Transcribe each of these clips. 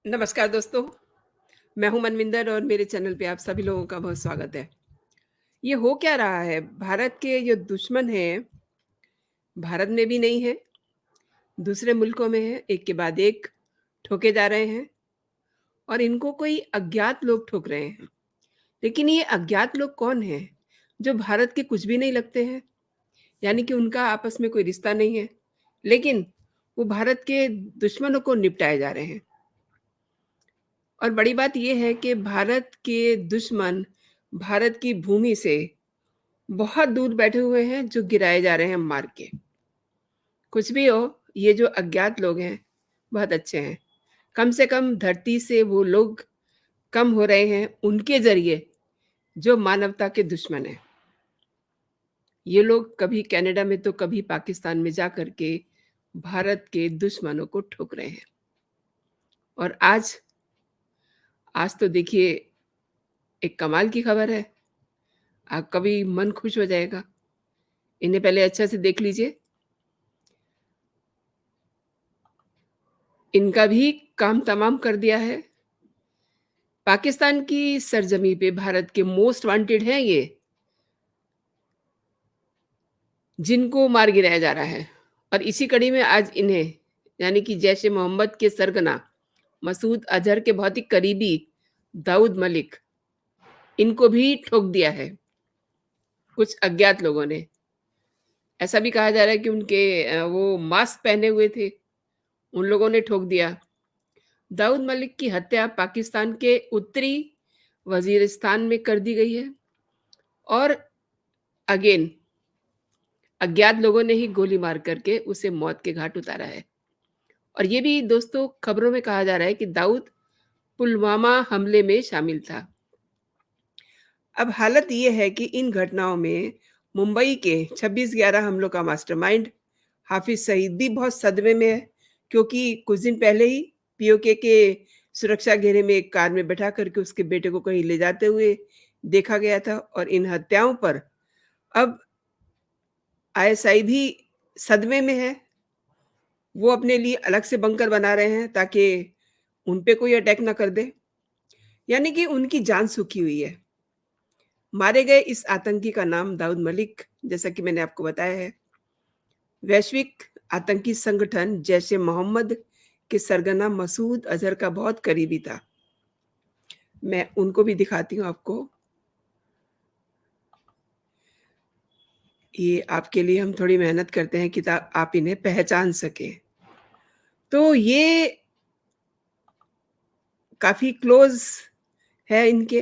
नमस्कार दोस्तों, मैं हूँ मनविंदर और मेरे चैनल पे आप सभी लोगों का बहुत स्वागत है। ये हो क्या रहा है? भारत के जो दुश्मन हैं, भारत में भी नहीं है, दूसरे मुल्कों में है, एक के बाद एक ठोके जा रहे हैं और इनको कोई अज्ञात लोग ठोक रहे हैं। लेकिन ये अज्ञात लोग कौन हैं? जो भारत के कुछ भी नहीं लगते हैं, यानी कि उनका आपस में कोई रिश्ता नहीं है, लेकिन वो भारत के दुश्मनों को निपटाए जा रहे हैं। और बड़ी बात ये है कि भारत के दुश्मन भारत की भूमि से बहुत दूर बैठे हुए हैं जो गिराए जा रहे हैं मार के। कुछ भी हो, ये जो अज्ञात लोग हैं, बहुत अच्छे हैं। कम से कम धरती से वो लोग कम हो रहे हैं उनके ज़रिए जो मानवता के दुश्मन हैं। ये लोग कभी कनाडा में तो कभी पाकिस्तान में जा कर के भारत के दुश्मनों को ठोक रहे हैं। और आज तो देखिए एक कमाल की खबर है, आपका भी मन खुश हो जाएगा। इन्हें पहले अच्छे से देख लीजिए। इनका भी काम तमाम कर दिया है। पाकिस्तान की सरजमी पे भारत के मोस्ट वांटेड हैं ये, जिनको मार गिराया जा रहा है। और इसी कड़ी में आज इन्हें यानी कि जैश-ए-मोहम्मद के सरगना मसूद अज़हर के बहुत ही करीबी दाऊद मलिक, इनको भी ठोक दिया है कुछ अज्ञात लोगों ने। ऐसा भी कहा जा रहा है कि उनके वो मास्क पहने हुए थे, उन लोगों ने ठोक दिया। दाऊद मलिक की हत्या पाकिस्तान के उत्तरी वज़ीरिस्तान में कर दी गई है और अगेन अज्ञात लोगों ने ही गोली मार करके उसे मौत के घाट उतारा है। और ये भी दोस्तों खबरों में कहा जा रहा है कि दाऊद पुलवामा हमले में शामिल था। अब हालत ये है कि इन घटनाओं में मुंबई के 26/11 हमलों का मास्टरमाइंड हाफिज़ सईद भी बहुत सदमे में है, क्योंकि कुछ दिन पहले ही पीओके के सुरक्षा घेरे में एक कार में बैठा करके उसके बेटे को कहीं ले जाते हुए देखा गया था और इन हत्याओं पर अब आईएसआई भी सदमे में है। वो अपने लिए अलग से बंकर बना रहे हैं ताकि उन पे कोई अटैक ना कर दे, यानी कि उनकी जान सूखी हुई है। मारे गए इस आतंकी का नाम दाऊद मलिक, जैसा कि मैंने आपको बताया है, वैश्विक आतंकी संगठन जैश-ए-मोहम्मद के सरगना मसूद अज़हर का बहुत करीबी था। मैं उनको भी दिखाती हूँ आपको। ये आपके लिए हम थोड़ी मेहनत करते हैं कि ता आप इन्हें पहचान सकें। तो ये काफ़ी क्लोज़ है इनके।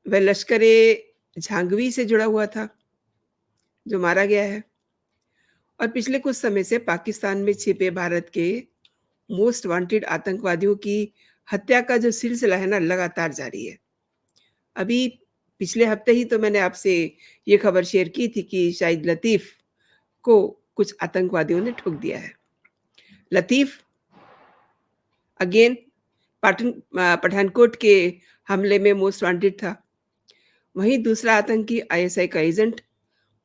वह लश्कर-ए-झांगवी से जुड़ा हुआ था, जो मारा गया है और पिछले कुछ समय से पाकिस्तान में छिपे भारत के मोस्ट वांटेड आतंकवादियों की हत्या का जो सिलसिला है ना, लगातार जारी है। अभी पिछले हफ्ते ही तो मैंने आपसे ये खबर शेयर की थी कि शाहिद लतीफ़ को कुछ आतंकवादियों ने ठोक दिया है। लतीफ़ अगेन पठानकोट के हमले में मोस्ट वांटेड था। वहीं दूसरा आतंकी आईएसआई का एजेंट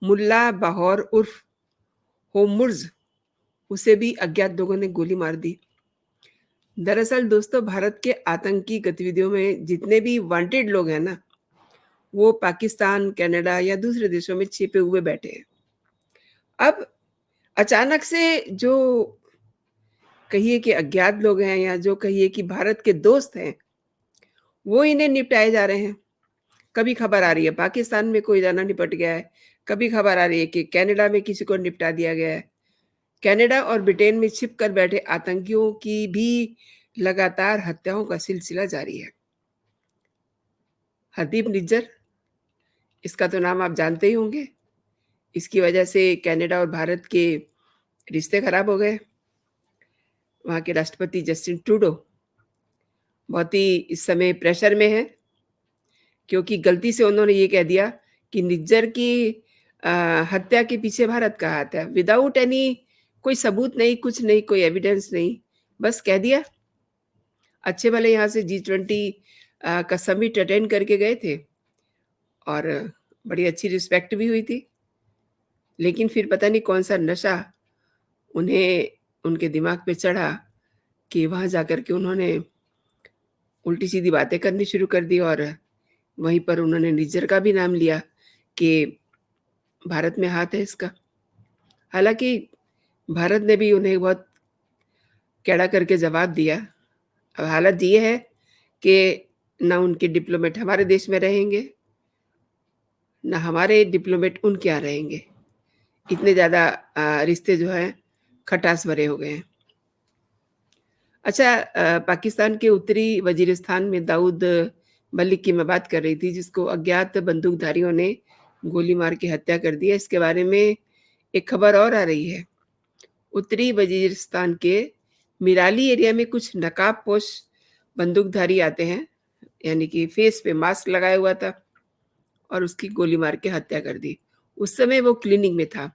मुल्ला बहौर उर्फ होमुर्ज़, उसे भी अज्ञात लोगों ने गोली मार दी। दरअसल दोस्तों भारत के आतंकी गतिविधियों में जितने भी वांटेड लोग हैं ना, वो पाकिस्तान, कनाडा या दूसरे देशों में छिपे हुए बैठे हैं। अब अचानक से जो कहिए कि अज्ञात लोग हैं या जो कहिए कि भारत के दोस्त हैं, वो इन्हें निपटाए जा रहे हैं। कभी खबर आ रही है पाकिस्तान में कोई जना निपट गया है, कभी खबर आ रही है कि कनाडा में किसी को निपटा दिया गया है। कनाडा और ब्रिटेन में छिप कर बैठे आतंकियों की भी लगातार हत्याओं का सिलसिला जारी है। हरदीप निज्जर, इसका तो नाम आप जानते ही होंगे। इसकी वजह से कनाडा और भारत के रिश्ते खराब हो गए। वहाँ के राष्ट्रपति जस्टिन ट्रूडो बहुत ही इस समय प्रेशर में हैं, क्योंकि गलती से उन्होंने ये कह दिया कि निज्जर की अ, हत्या के पीछे भारत का हाथ है, विदाउट एनी कोई सबूत नहीं, कुछ नहीं, कोई एविडेंस नहीं, बस कह दिया। अच्छे भले यहाँ से G20 का समिट अटेंड करके गए थे और बड़ी अच्छी रिस्पेक्ट भी हुई थी। लेकिन फिर पता नहीं कौन-सा नशा उन्हें उनके दिमाग पे चढ़ा कि वहाँ जाकर के उन्होंने उल्टी-सीधी बातें करनी शुरू कर दी और वहीं पर उन्होंने निज्जर का भी नाम लिया कि भारत में हाथ है इसका। हालाँकि भारत ने भी उन्हें बहुत कैड़ा करके जवाब दिया। अब हालत ये है कि ना उनके डिप्लोमेट हमारे देश में रहेंगे, ना हमारे डिप्लोमेट उनके यहाँ रहेंगे। इतने ज़्यादा रिश्ते जो हैं खटास भरे हो गए हैं। अच्छा पाकिस्तान के उत्तरी वज़ीरिस्तान में दाऊद मलिक की मैं बात कर रही थी जिसको अज्ञात बंदूकधारियों ने गोली मार के हत्या कर दी है। इसके बारे में एक खबर और आ रही है। उत्तरी वज़ीरिस्तान के मिराली एरिया में कुछ नकाबपोश बंदूकधारी आते हैं, यानी कि फेस पे मास्क लगाया हुआ था और उसकी गोली मार के हत्या कर दी। उस समय वो क्लीनिक में था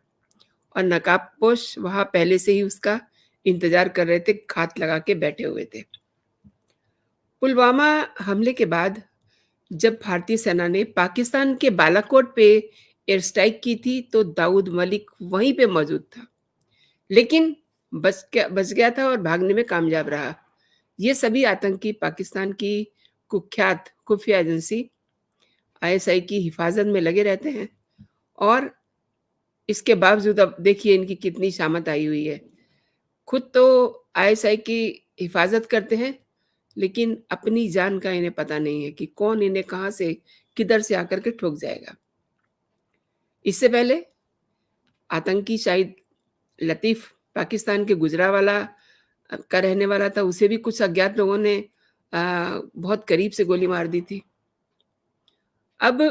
और नकाबपोश वहाँ पहले से ही उसका इंतज़ार कर रहे थे, घात लगा के बैठे हुए थे। पुलवामा हमले के बाद जब भारतीय सेना ने पाकिस्तान के बालाकोट पे एयर स्ट्राइक की थी, तो दाऊद मलिक वहीं पे मौजूद था। लेकिन बच गया था और भागने में कामयाब रहा। ये सभी आतंकी पाकिस्तान की कुख्यात खुफिया एजेंसी आईएसआई की हिफाज़त में लगे रहते हैं और इसके बावजूद अब देखिए इनकी कितनी शामत आई हुई है। खुद तो आईएसआई की हिफाज़त करते हैं, लेकिन अपनी जान का इन्हें पता नहीं है कि कौन इन्हें कहाँ से, किधर से आकर के ठोक जाएगा। इससे पहले आतंकी शाहिद लतीफ़ पाकिस्तान के गुजराँवाला का रहने वाला था, उसे भी कुछ अज्ञात लोगों ने बहुत करीब से गोली मार दी थी। अब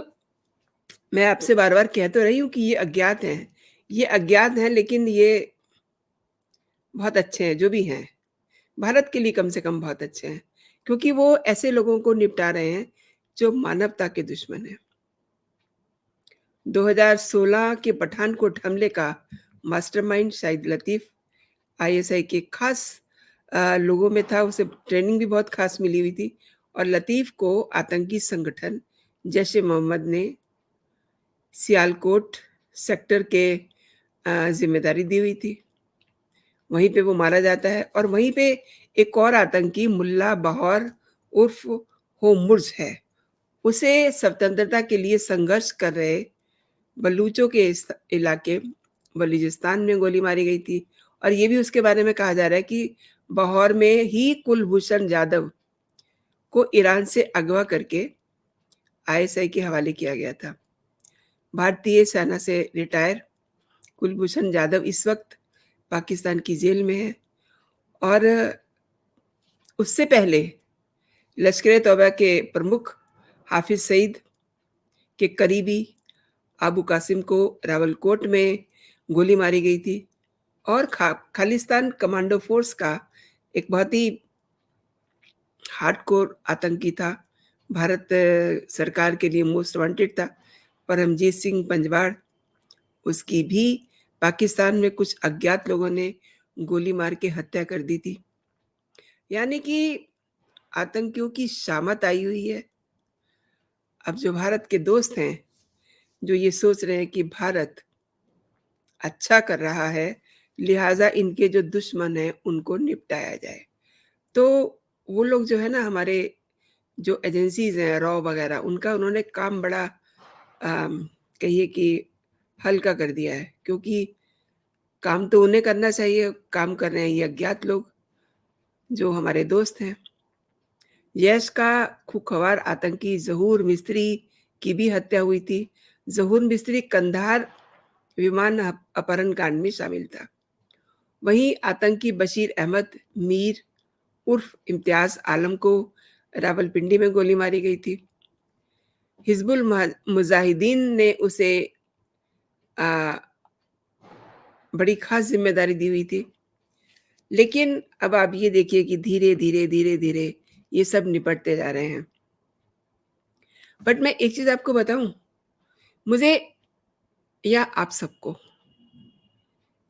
मैं आपसे बार-बार कह तो रही हूँ कि ये अज्ञात हैं। ये अज्ञात हैं लेकिन ये बहुत अच्छे हैं, जो भी हैं। भारत के लिए कम से कम बहुत अच्छे हैं, क्योंकि वो ऐसे लोगों को निपटा रहे हैं, जो मानवता के दुश्मन हैं। 2016 के पठानकोट हमले का मास्टरमाइंड शाहिद लतीफ़ आईएसआई के खास लोगों में था, उसे ट्रेनिंग भी बहुत खास मिली हुई थी और लतीफ़ को आतंकी संगठन जैश-ए-मोहम्मद ने सियालकोट सेक्टर के ज़िम्मेदारी दी हुई थी। वहीं पे वो मारा जाता है और वहीं पे एक और आतंकी मुल्ला बहौर उर्फ होमुर्ज है। उसे स्वतंत्रता के लिए संघर्ष कर रहे बलूचों के इस इलाके बलूचिस्तान में गोली मारी गई थी और ये भी उसके बारे में कहा जा रहा है कि बहौर में ही कुलभूषण जाधव को ईरान से अगवा करके आईएसआई के हवाले किया गया था। भारतीय सेना से रिटायर कुलभूषण जाधव इस वक़्त पाकिस्तान की जेल में है और उससे पहले लश्कर-ए-तौबा के प्रमुख हाफ़िज़ सईद के करीबी अबू कासिम को रावलकोट में गोली मारी गई थी और खालिस्तान कमांडो फ़ोर्स का एक बहुत ही हार्डकोर आतंकी था। भारत सरकार के लिए मोस्ट वांटेड था, परमजीत सिंह पंजवाड़। उसकी भी पाकिस्तान में कुछ अज्ञात लोगों ने गोली मार के हत्या कर दी थी। यानी कि आतंकियों की शामत आई हुई है। अब जो भारत के दोस्त हैं, जो ये सोच रहे हैं कि भारत अच्छा कर रहा है, लिहाज़ा इनके जो दुश्मन हैं, उनको निपटाया जाए। तो वो लोग जो है ना हमारे जो एजेंसीज़ हैं, रॉ वगैरह, उनका उन्होंने काम बड़ा कहिए कि हल्का कर दिया है, क्योंकि काम तो उन्हें करना चाहिए, काम कर रहे हैं ये अज्ञात लोग, जो हमारे दोस्त हैं। यश का खुखवार आतंकी ज़हूर मिस्त्री की भी हत्या हुई थी। ज़हूर मिस्त्री कंधार विमान अपहरण कांड में शामिल था। वहीं आतंकी बशीर अहमद मीर उर्फ इम्तियाज़ आलम को रावलपिंडी में गोली मारी गई थी। हिज़्बुल मुजाहिदीन ने उसे अ, बड़ी ख़ास ज़िम्मेदारी दी हुई थी। लेकिन अब आप ये देखिए कि धीरे-धीरे, धीरे-धीरे ये सब निपटते जा रहे हैं। बट मैं एक चीज़ आपको बताऊँ, मुझे या आप सबको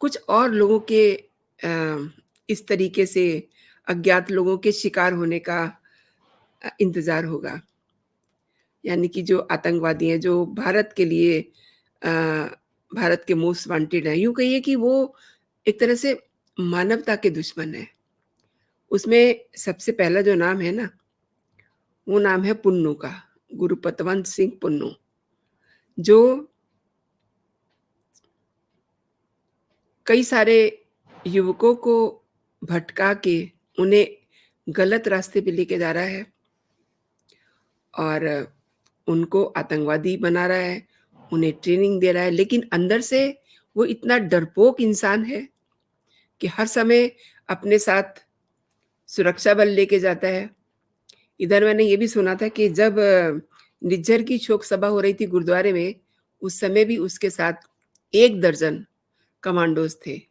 कुछ और लोगों के इस तरीके से अज्ञात लोगों के शिकार होने का इंतज़ार होगा। यानी कि जो आतंकवादी हैं, जो भारत के लिए भारत के मोस्ट वांटेड हैं। यूँ कहिए कि वो एक तरह से मानवता के दुश्मन हैं। उसमें सबसे पहला जो नाम है ना, वो नाम है पुन्नू का, गुरुपतवंत सिंह पुन्नू, जो कई सारे युवकों को भटका के उन्हें गलत रास्ते पे लेके जा रहा है और उनको आतंकवादी बना रहा है, उन्हें ट्रेनिंग दे रहा है, लेकिन अंदर से वो इतना डरपोक इंसान है कि हर समय अपने साथ सुरक्षा बल लेके जाता है। इधर मैंने ये भी सुना था कि जब निज्जर की शोक सभा हो रही थी गुरुद्वारे में, उस समय भी उसके साथ 1 दर्जन कमांडोज़ थे।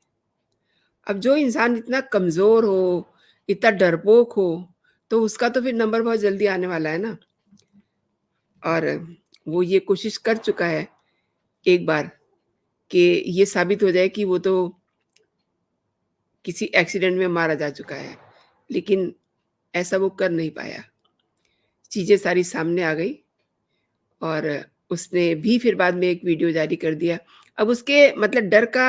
अब जो इंसान इतना कमज़ोर हो, इतना डरपोक हो, तो उसका तो फिर नंबर बहुत जल्दी आने वाला है ना। और वो ये कोशिश कर चुका है एक बार कि ये साबित हो जाए कि वो तो किसी एक्सीडेंट में मारा जा चुका है, लेकिन ऐसा वो कर नहीं पाया। चीज़ें सारी सामने आ गई और उसने भी फिर बाद में एक वीडियो जारी कर दिया। अब उसके मतलब डर का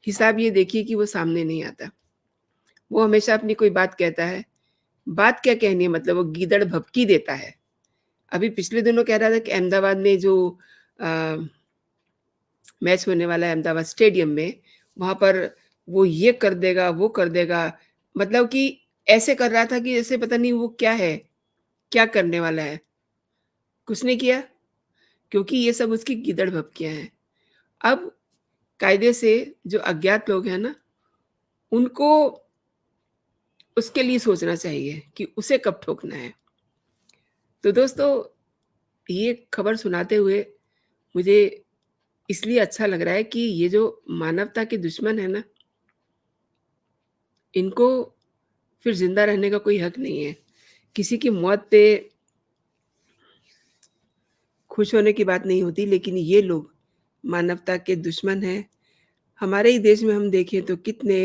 हिसाब ये देखिए कि वो सामने नहीं आता। वो हमेशा अपनी कोई बात कहता है, बात क्या कहनी है, मतलब वो गीदड़ भभकी देता है। अभी पिछले दिनों कह रहा था कि अहमदाबाद में जो अ, मैच होने वाला है अहमदाबाद स्टेडियम में, वहाँ पर वो ये कर देगा, वो कर देगा। मतलब कि ऐसे कर रहा था कि जैसे पता नहीं वो क्या है, क्या करने वाला है। कुछ नहीं किया, क्योंकि ये सब उसकी गीदड़ भभकियाँ हैं। अब कायदे से जो अज्ञात लोग हैं ना, उनको उसके लिए सोचना चाहिए कि उसे कब ठोकना है। तो दोस्तों, ये खबर सुनाते हुए मुझे इसलिए अच्छा लग रहा है कि ये जो मानवता के दुश्मन है ना, इनको फिर ज़िंदा रहने का कोई हक नहीं है। किसी की मौत पे खुश होने की बात नहीं होती, लेकिन ये लोग मानवता के दुश्मन हैं। हमारे ही देश में हम देखें तो कितने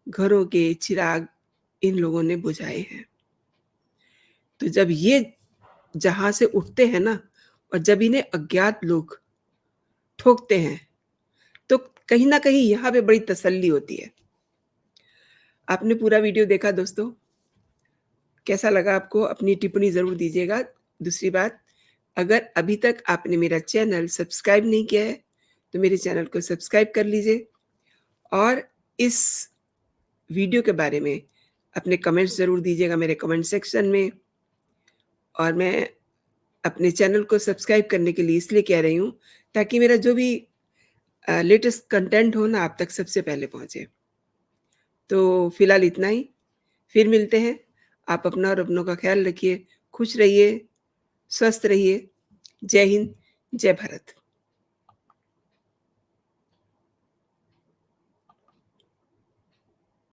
घरों के चिराग इन लोगों ने बुझाए हैं। तो जब ये जहाँ से उठते हैं ना और जब इन्हें अज्ञात लोग ठोकते हैं, तो कहीं न कहीं यहाँ पे बड़ी तसल्ली होती है। आपने पूरा वीडियो देखा दोस्तों? कैसा लगा आपको? अपनी टिप्पणी ज़रूर दीजिएगा। दूसरी बात, अगर अभी तक आपने मेरा चैनल सब्सक्राइब नहीं किया है, तो मेरे चैनल को सब्सक्राइब कर लीजिए और इस वीडियो के बारे में अपने कमेंट्स ज़रूर दीजिएगा मेरे कमेंट सेक्शन में। और मैं अपने चैनल को सब्सक्राइब करने के लिए इसलिए कह रही हूँ, ताकि मेरा जो भी लेटेस्ट कंटेंट हो ना, आप तक सबसे पहले पहुँचे। तो फिलहाल इतना ही, फिर मिलते हैं। आप अपना और अपनों का ख़्याल रखिए, खुश रहिए, स्वस्थ रहिए। जय हिंद, जय भारत।